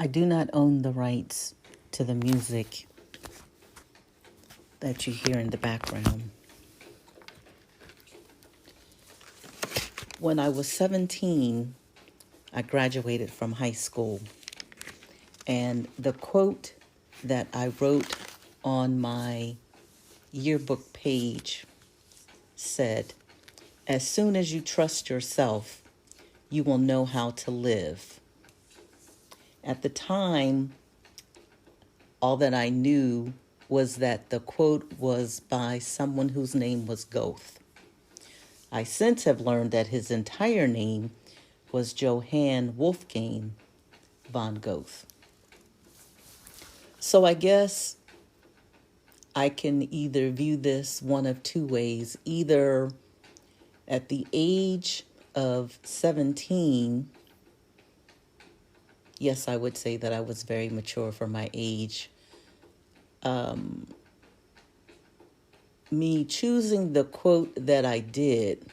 I do not own the rights to the music that you hear in the background. When I was 17, I graduated from high school, and the quote that I wrote on my yearbook page said, "As soon as you trust yourself, you will know how to live." At the time, all that I knew was that the quote was by someone whose name was Goethe. I since have learned that his entire name was Johann Wolfgang von Goethe. So I guess I can either view this one of two ways. Either at the age of 17, yes, I would say that I was very mature for my age. Me choosing the quote that I did,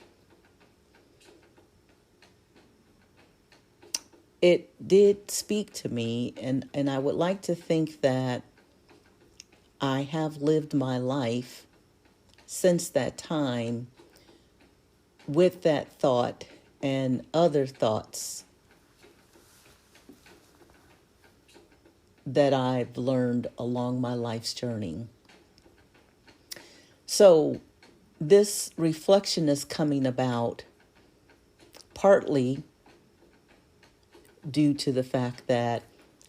it did speak to me, and I would like to think that I have lived my life since that time with that thought and other thoughts that I've learned along my life's journey. So this reflection is coming about partly due to the fact that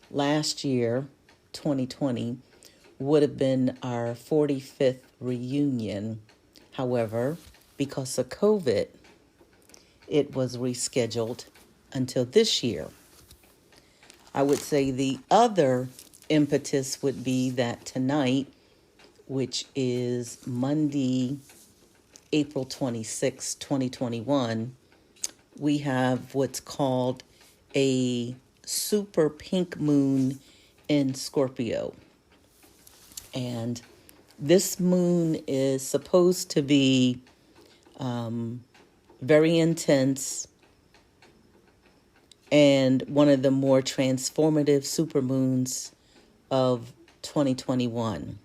last year, 2020, would have been our 45th reunion. However, because of COVID, it was rescheduled until this year. I would say the other impetus would be that tonight, which is Monday, April 26, 2021, we have what's called a super pink moon in Scorpio. And this moon is supposed to be very intense and one of the more transformative supermoons of 2021.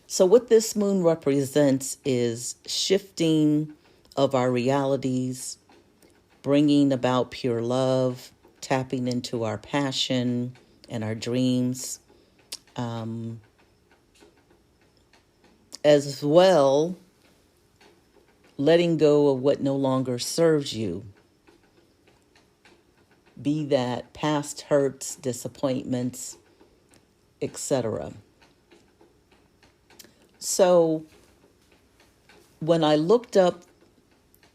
So what this moon represents is shifting of our realities, bringing about pure love, tapping into our passion and our dreams, as well letting go of what no longer serves you, be that past hurts, disappointments, etc. So when I looked up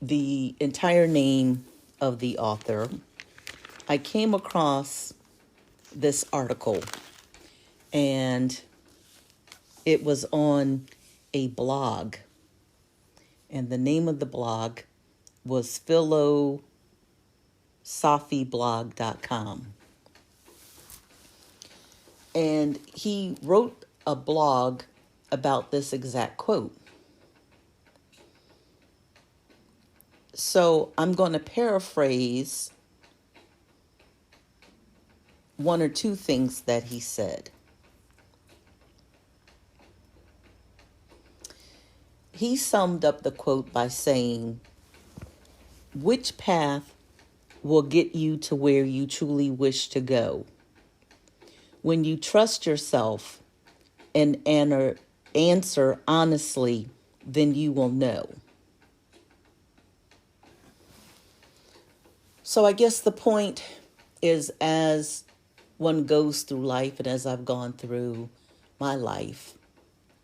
the entire name of the author, I came across this article, and it was on a blog, and the name of the blog was philosophyblog.com. And he wrote a blog about this exact quote. So I'm going to paraphrase one or two things that he said. He summed up the quote by saying, "Which path will get you to where you truly wish to go? When you trust yourself and answer honestly, then you will know." So I guess the point is, as one goes through life, and as I've gone through my life,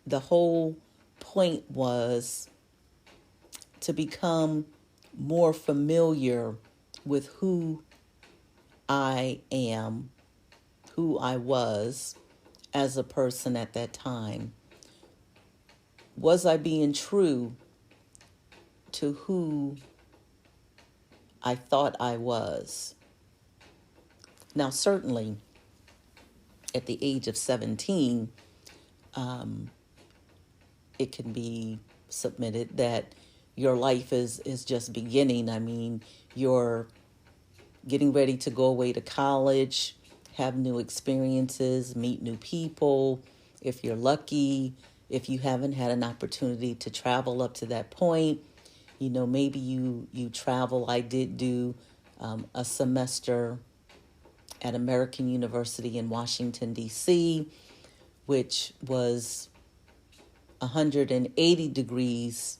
the whole point was to become more familiar with who I am, who I was as a person at that time. Was I being true to who I thought I was? Now, certainly, at the age of 17, it can be submitted that your life is just beginning. I mean, your getting ready to go away to college, have new experiences, meet new people. If you're lucky, if you haven't had an opportunity to travel up to that point, maybe you travel. I did do a semester at American University in Washington, D.C., which was 180 degrees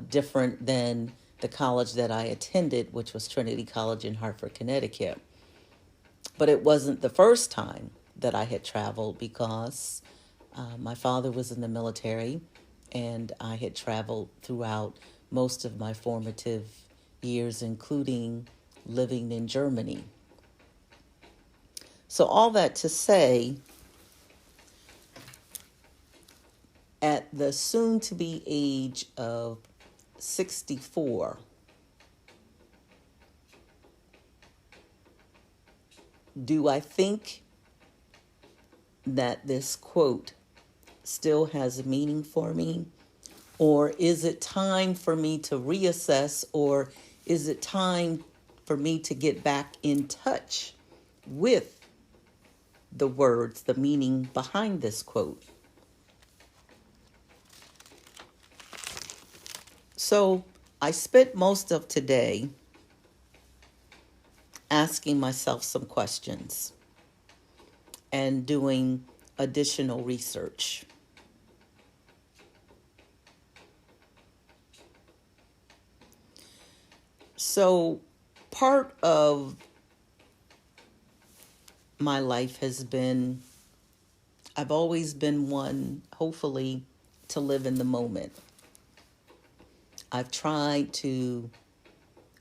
different than the college that I attended, which was Trinity College in Hartford, Connecticut. But it wasn't the first time that I had traveled because my father was in the military, and I had traveled throughout most of my formative years, including living in Germany. So all that to say, at the soon-to-be age of 64, do I think that this quote still has meaning for me? Or is it time for me to reassess? Or is it time for me to get back in touch with the words, the meaning behind this quote? So I spent most of today asking myself some questions and doing additional research. So part of my life has been, I've always been one, hopefully, to live in the moment. I've tried to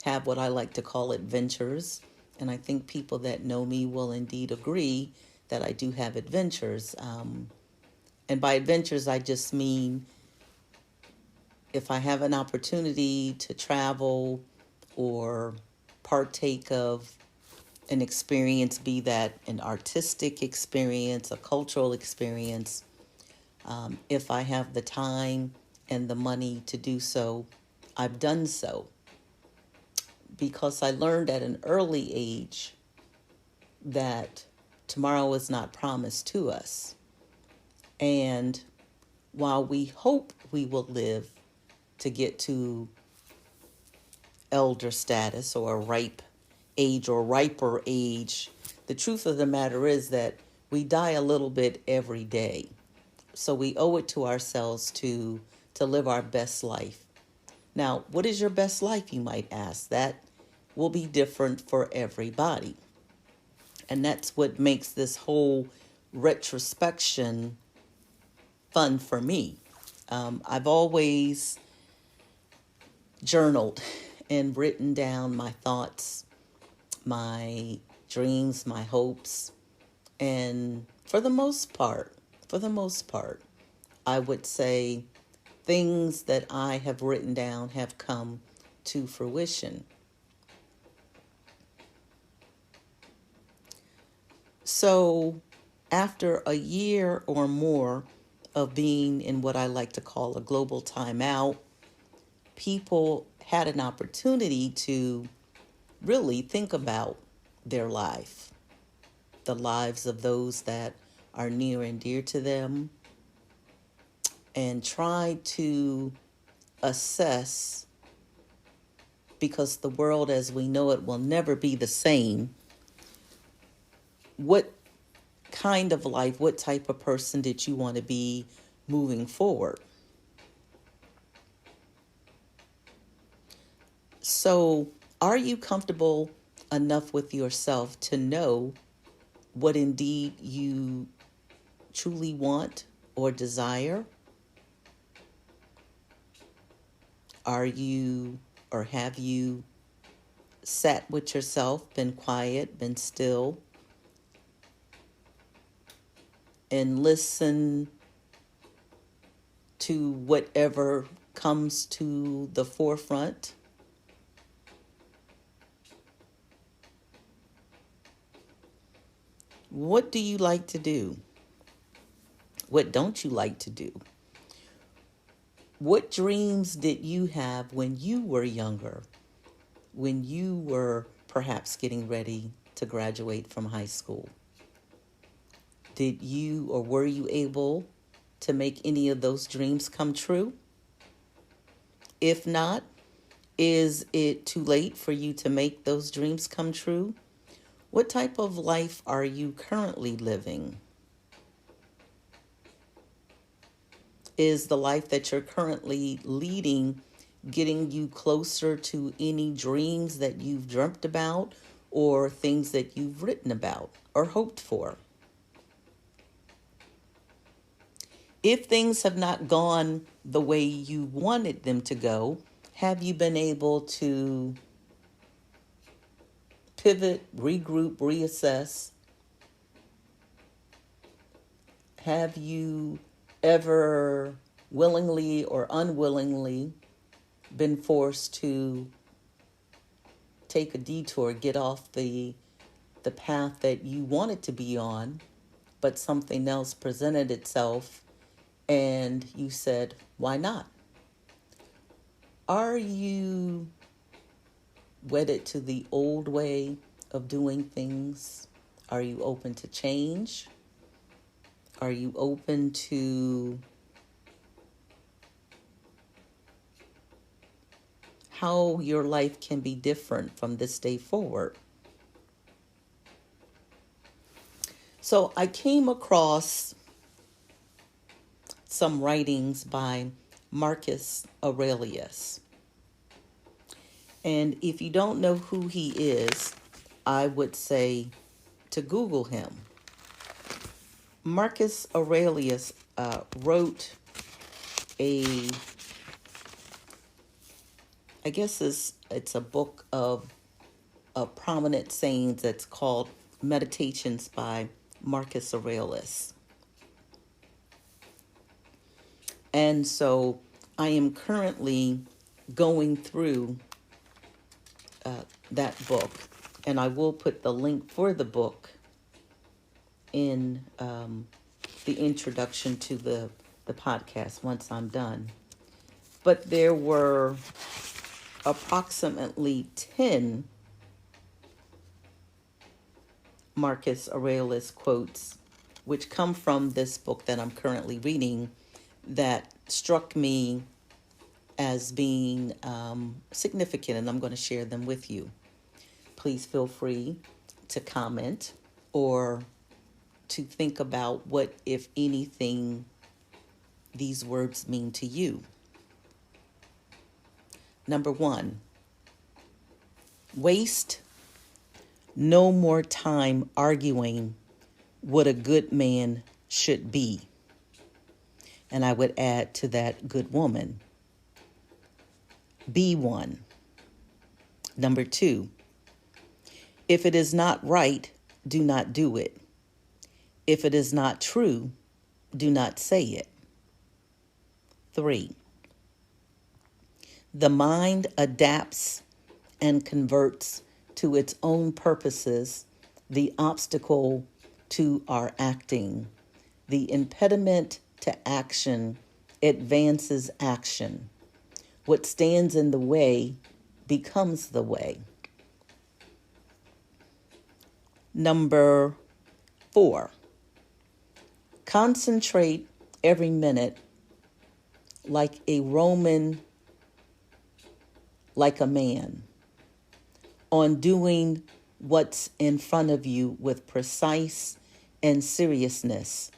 have what I like to call adventures, and I think people that know me will indeed agree that I do have adventures. And by adventures, I just mean if I have an opportunity to travel or partake of an experience, be that an artistic experience, a cultural experience, if I have the time and the money to do so, I've done so. Because I learned at an early age that tomorrow is not promised to us. And while we hope we will live to get to elder status or a ripe age or riper age, the truth of the matter is that we die a little bit every day. So we owe it to ourselves to live our best life. Now, what is your best life, you might ask? That will be different for everybody. And that's what makes this whole retrospection fun for me. I've always journaled and written down my thoughts, my dreams, my hopes. And for the most part, I would say things that I have written down have come to fruition. So after a year or more of being in what I like to call a global timeout, people had an opportunity to really think about their life, the lives of those that are near and dear to them, and try to assess, because the world as we know it will never be the same, what kind of life, what type of person did you want to be moving forward? So, are you comfortable enough with yourself to know what indeed you truly want or desire? Are you, or have you sat with yourself, been quiet, been still, and listen to whatever comes to the forefront? What do you like to do? What don't you like to do? What dreams did you have when you were younger? When you were perhaps getting ready to graduate from high school? Did you or were you able to make any of those dreams come true? If not, is it too late for you to make those dreams come true? What type of life are you currently living? Is the life that you're currently leading getting you closer to any dreams that you've dreamt about or things that you've written about or hoped for? If things have not gone the way you wanted them to go, have you been able to pivot, regroup, reassess? Have you ever willingly or unwillingly been forced to take a detour, get off the path that you wanted to be on, but something else presented itself and you said, why not? Are you wedded to the old way of doing things? Are you open to change? Are you open to how your life can be different from this day forward? So I came across some writings by Marcus Aurelius. And if you don't know who he is, I would say to Google him. Marcus Aurelius wrote I guess it's a book of prominent sayings that's called Meditations by Marcus Aurelius. And so I am currently going through that book, and I will put the link for the book in the introduction to the podcast once I'm done. But there were approximately 10 Marcus Aurelius quotes, which come from this book that I'm currently reading, that struck me as being significant, and I'm going to share them with you. Please feel free to comment or to think about what, if anything, these words mean to you. Number 1, waste no more time arguing what a good man should be. And I would add to that, good woman. Be one. Number 2, if it is not right, do not do it. If it is not true, do not say it. 3, the mind adapts and converts to its own purposes the obstacle to our acting. The impediment to action advances action. What stands in the way becomes the way. Number 4, concentrate every minute like a Roman, like a man, on doing what's in front of you with precise and seriousness,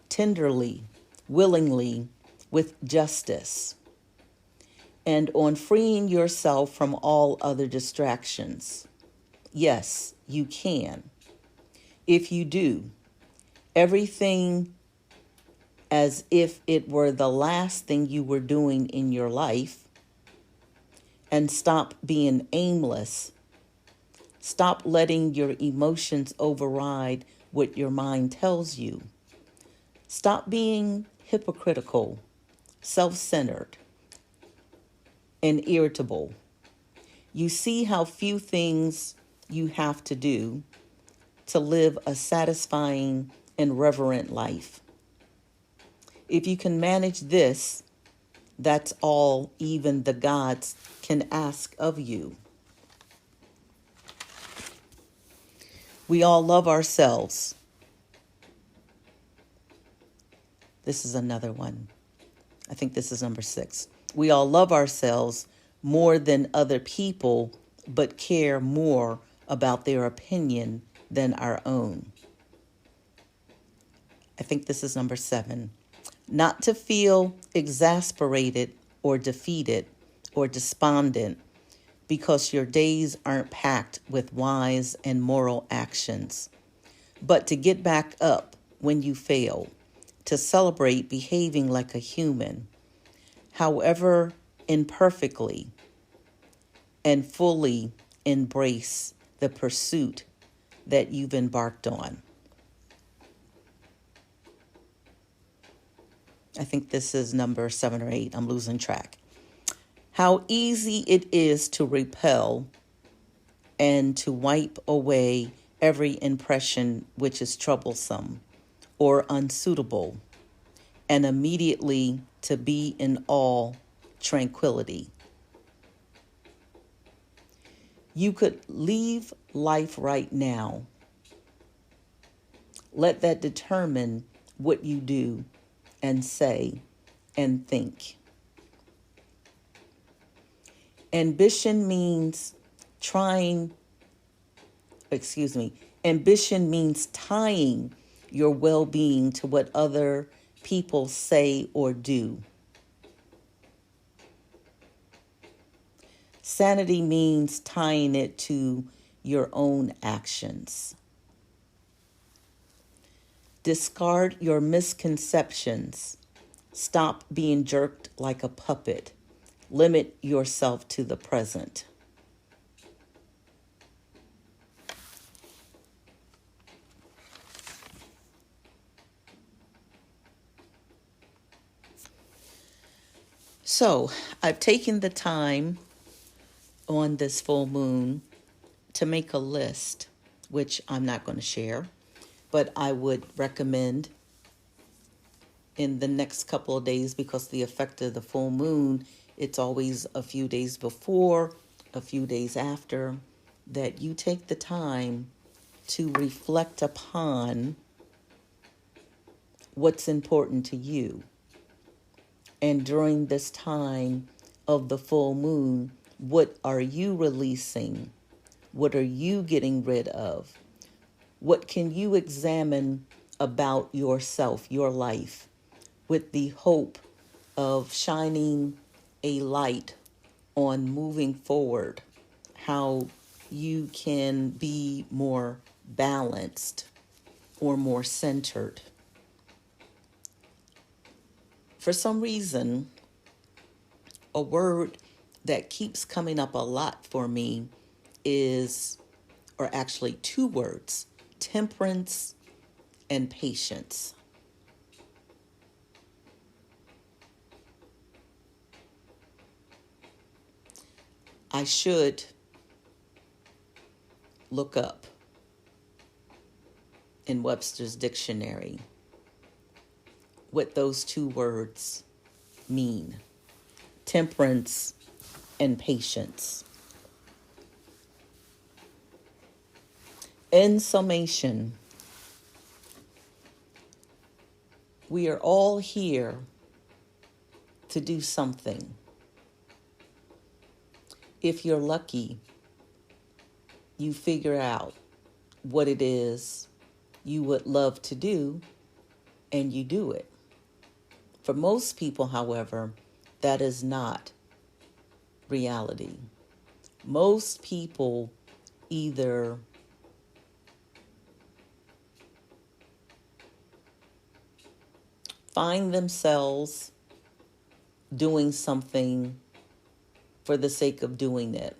tenderly, willingly, with justice, and on freeing yourself from all other distractions. Yes, you can. If you do everything as if it were the last thing you were doing in your life, and stop being aimless, stop letting your emotions override what your mind tells you. Stop being hypocritical, self-centered, and irritable. You see how few things you have to do to live a satisfying and reverent life. If you can manage this, that's all even the gods can ask of you. We all love ourselves. This is another one. I think this is number 6. We all love ourselves more than other people, but care more about their opinion than our own. I think this is number 7. Not to feel exasperated or defeated or despondent because your days aren't packed with wise and moral actions, but to get back up when you fail, to celebrate behaving like a human, however imperfectly, and fully embrace the pursuit that you've embarked on. I think this is number 7 or 8. I'm losing track. How easy it is to repel and to wipe away every impression which is troublesome or unsuitable, and immediately to be in all tranquility. You could leave life right now. Let that determine what you do and say and think. Ambition means tying your well-being to what other people say or do. Sanity means tying it to your own actions. Discard your misconceptions. Stop being jerked like a puppet. Limit yourself to the present. So, I've taken the time on this full moon to make a list, which I'm not going to share, but I would recommend in the next couple of days, because the effect of the full moon, it's always a few days before, a few days after, that you take the time to reflect upon what's important to you. And during this time of the full moon, what are you releasing? What are you getting rid of? What can you examine about yourself, your life, with the hope of shining a light on moving forward, how you can be more balanced or more centered? For some reason, a word that keeps coming up a lot for me is, or actually 2 words, temperance and patience. I should look up in Webster's dictionary what those 2 words mean. Temperance and patience. In summation, we are all here to do something. If you're lucky, you figure out what it is you would love to do and you do it. For most people, however, that is not reality. Most people either find themselves doing something for the sake of doing it.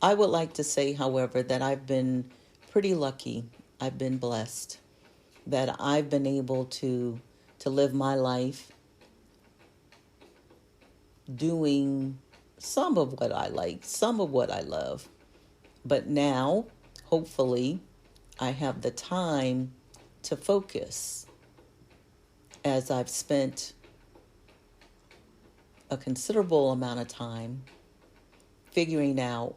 I would like to say, however, that I've been pretty lucky. I've been blessed that I've been able to live my life doing some of what I like, some of what I love. But now, hopefully, I have the time to focus, as I've spent a considerable amount of time figuring out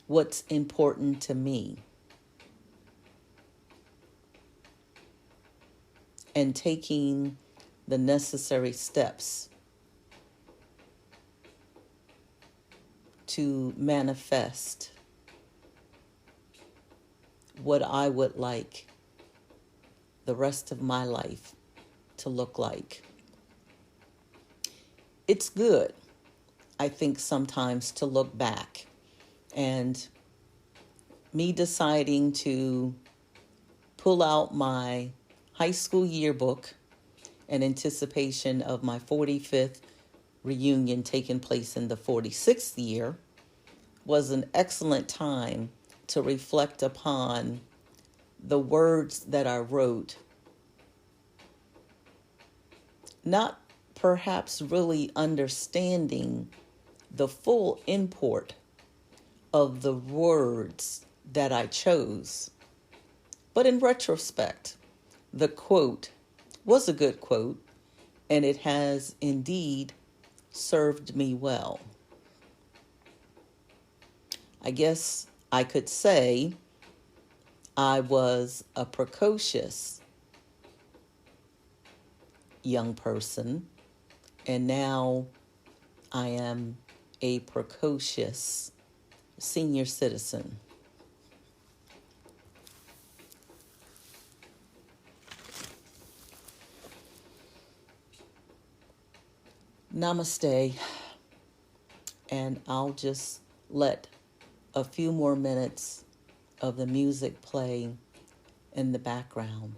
what's important to me, and taking the necessary steps to manifest what I would like the rest of my life to look like. It's good, I think, sometimes to look back, and me deciding to pull out my high school yearbook in anticipation of my 45th reunion taking place in the 46th year was an excellent time to reflect upon the words that I wrote, not perhaps really understanding the full import of the words that I chose. But in retrospect, the quote was a good quote, and it has indeed served me well. I guess I could say I was a precocious young person, and now I am a precocious senior citizen. Namaste, and I'll just let a few more minutes of the music play in the background.